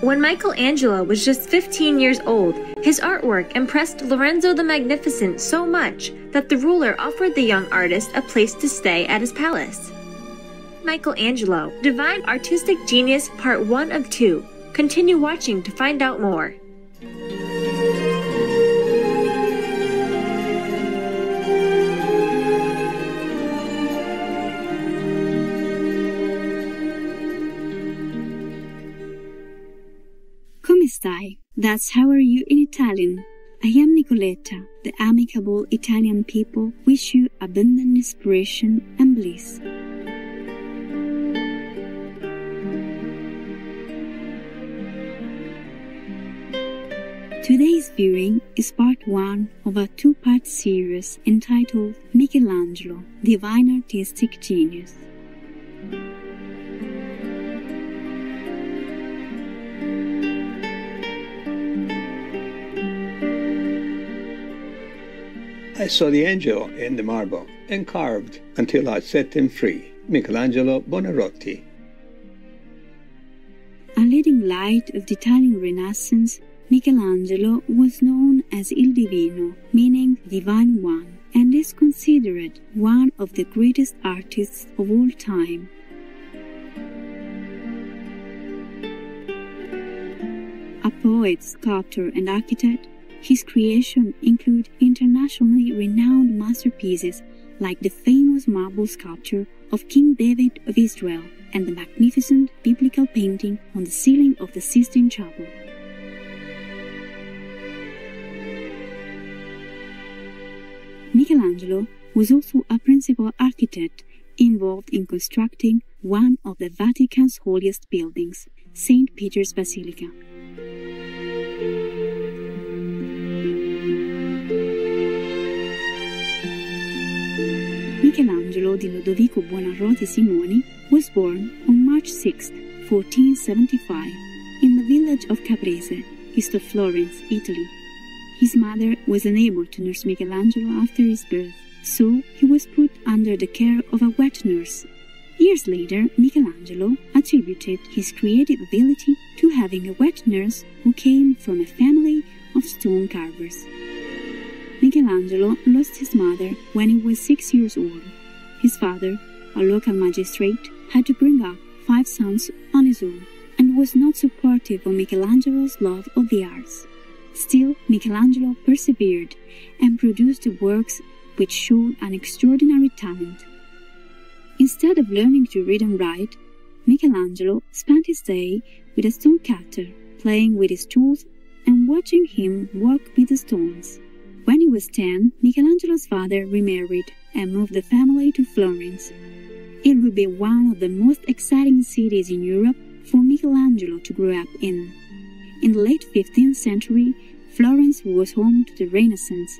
When Michelangelo was just 15 years old, his artwork impressed Lorenzo the Magnificent so much that the ruler offered the young artist a place to stay at his palace. Michelangelo, Divine Artistic Genius Part 1 of 2. Continue watching to find out more. Come stai? That's how are you in Italian. I am Nicoletta. The amicable Italian people wish you abundant inspiration and bliss. Today's viewing is part 1 of a 2-part series entitled Michelangelo, Divine Artistic Genius. I saw the angel in the marble and carved until I set him free. Michelangelo Buonarroti. A leading light of the Italian Renaissance, Michelangelo was known as Il Divino, meaning Divine One, and is considered one of the greatest artists of all time. A poet, sculptor, and architect, his creations include internationally renowned masterpieces like the famous marble sculpture of King David of Israel and the magnificent biblical painting on the ceiling of the Sistine Chapel. Michelangelo was also a principal architect involved in constructing one of the Vatican's holiest buildings, St. Peter's Basilica. Michelangelo di Lodovico Buonarroti Simoni was born on March 6, 1475, in the village of Caprese, east of Florence, Italy. His mother was unable to nurse Michelangelo after his birth, so he was put under the care of a wet nurse. Years later, Michelangelo attributed his creative ability to having a wet nurse who came from a family of stone carvers. Michelangelo lost his mother when he was 6 years old. His father, a local magistrate, had to bring up 5 sons on his own and was not supportive of Michelangelo's love of the arts. Still, Michelangelo persevered and produced works which showed an extraordinary talent. Instead of learning to read and write, Michelangelo spent his day with a stone cutter, playing with his tools and watching him work with the stones. When he was 10, Michelangelo's father remarried and moved the family to Florence. It would be one of the most exciting cities in Europe for Michelangelo to grow up in. In the late 15th century, Florence was home to the Renaissance,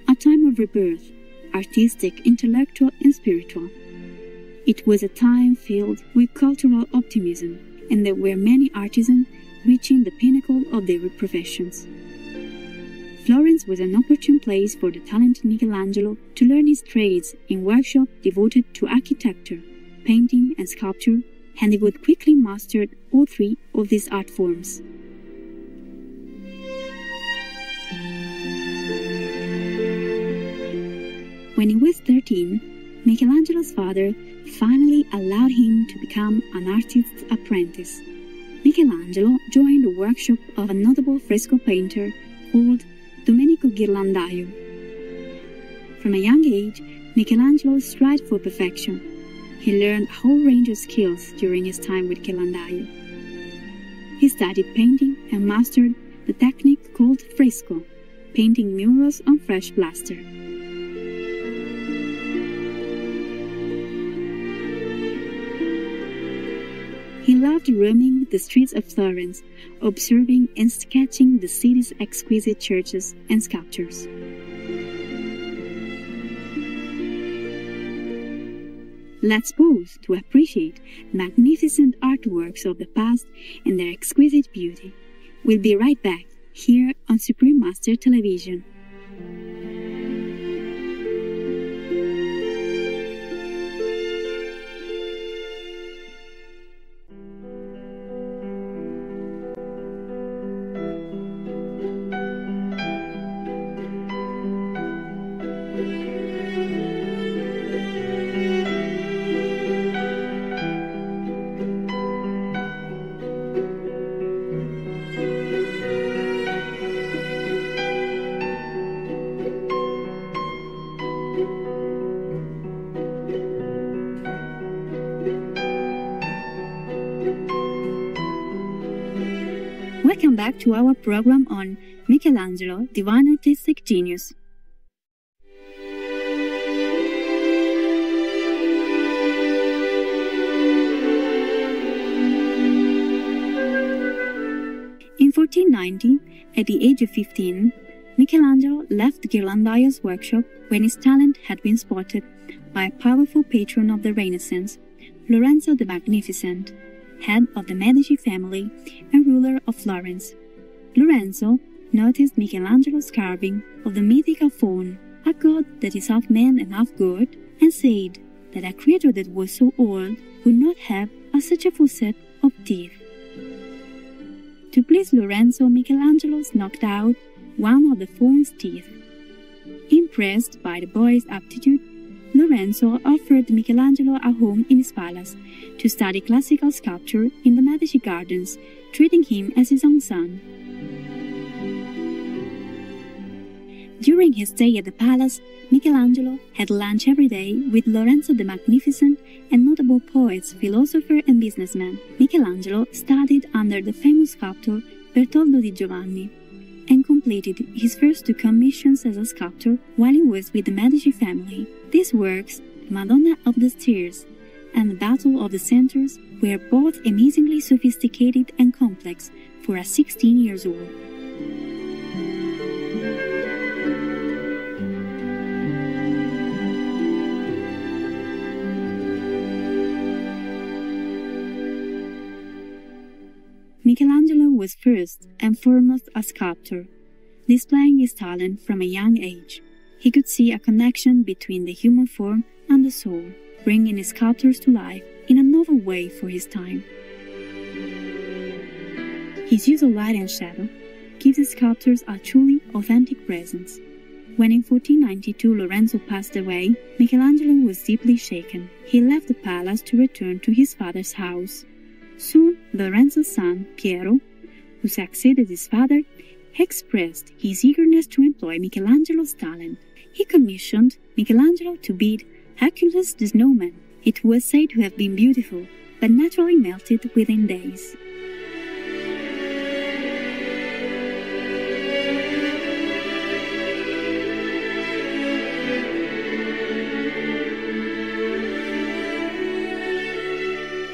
a time of rebirth, artistic, intellectual, and spiritual. It was a time filled with cultural optimism, and there were many artisans reaching the pinnacle of their professions. Florence was an opportune place for the talented Michelangelo to learn his trades in workshops devoted to architecture, painting, and sculpture, and he would quickly master all 3 of these art forms. When he was 13, Michelangelo's father finally allowed him to become an artist's apprentice. Michelangelo joined the workshop of a notable fresco painter called Domenico Ghirlandaio. From a young age, Michelangelo strived for perfection. He learned a whole range of skills during his time with Ghirlandaio. He studied painting and mastered the technique called fresco, painting murals on fresh plaster. He loved roaming the streets of Florence, observing and sketching the city's exquisite churches and sculptures. Let's pause to appreciate magnificent artworks of the past and their exquisite beauty. We'll be right back here on Supreme Master Television. Welcome back to our program on Michelangelo, Divine Artistic Genius. In 1490, at the age of 15, Michelangelo left Ghirlandaio's workshop when his talent had been spotted by a powerful patron of the Renaissance, Lorenzo the Magnificent, head of the Medici family and ruler of Florence. Lorenzo noticed Michelangelo's carving of the mythical faun, a god that is half man and half god, and said that a creature that was so old would not have such a full set of teeth. To please Lorenzo, Michelangelo knocked out one of the faun's teeth. Impressed by the boy's aptitude, Lorenzo offered Michelangelo a home in his palace to study classical sculpture in the Medici gardens, treating him as his own son. During his stay at the palace, Michelangelo had lunch every day with Lorenzo the Magnificent and notable poets, philosophers, and businessmen. Michelangelo studied under the famous sculptor Bertoldo di Giovanni and completed his first two commissions as a sculptor while he was with the Medici family. These works, the Madonna of the Stairs and the Battle of the Centaurs, were both amazingly sophisticated and complex for a 16-year-old. Michelangelo was first and foremost a sculptor, displaying his talent from a young age. He could see a connection between the human form and the soul, bringing his sculptures to life in a novel way for his time. His use of light and shadow gives his sculptures a truly authentic presence. When in 1492 Lorenzo passed away, Michelangelo was deeply shaken. He left the palace to return to his father's house. Soon, Lorenzo's son, Piero, who succeeded his father, expressed his eagerness to employ Michelangelo's talent. He commissioned Michelangelo to build Hercules the Snowman. It was said to have been beautiful, but naturally melted within days.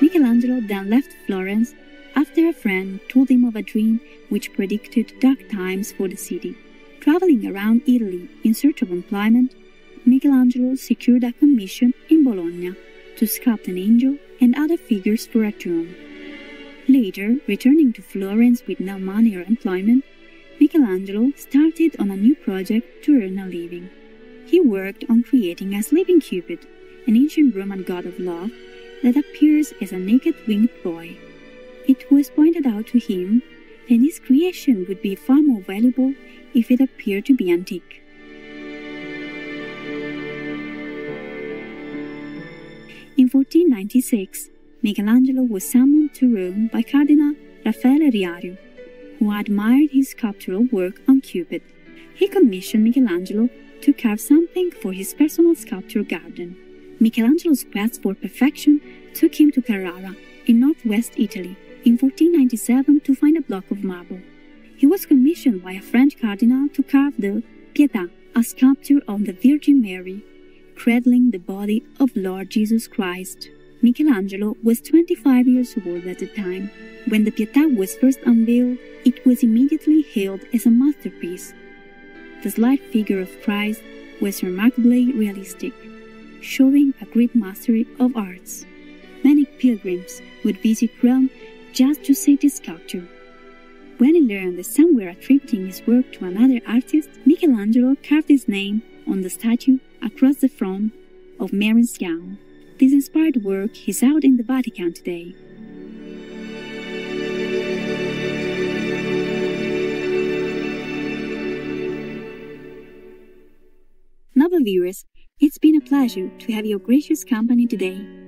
Michelangelo then left Florence after a friend told him of a dream which predicted dark times for the city. Traveling around Italy in search of employment, Michelangelo secured a commission in Bologna to sculpt an angel and other figures for a tomb. Later, returning to Florence with no money or employment, Michelangelo started on a new project to earn a living. He worked on creating a sleeping Cupid, an ancient Roman god of love that appears as a naked winged boy. It was pointed out to him that his creation would be far more valuable if it appeared to be antique. In 1496, Michelangelo was summoned to Rome by Cardinal Raffaele Riario, who admired his sculptural work on Cupid. He commissioned Michelangelo to carve something for his personal sculpture garden. Michelangelo's quest for perfection took him to Carrara, in northwest Italy, in 1497 to find a block of marble. He was commissioned by a French cardinal to carve the Pietà, a sculpture of the Virgin Mary, cradling the body of Lord Jesus Christ. Michelangelo was 25 years old at the time. When the Pietà was first unveiled, it was immediately hailed as a masterpiece. The slight figure of Christ was remarkably realistic, showing a great mastery of arts. Many pilgrims would visit Rome just to see this sculpture. When he learned that some were attributing his work to another artist, Michelangelo carved his name on the statue across the front of Mary's gown. This inspired work is out in the Vatican today. Novel viewers, it's been a pleasure to have your gracious company today.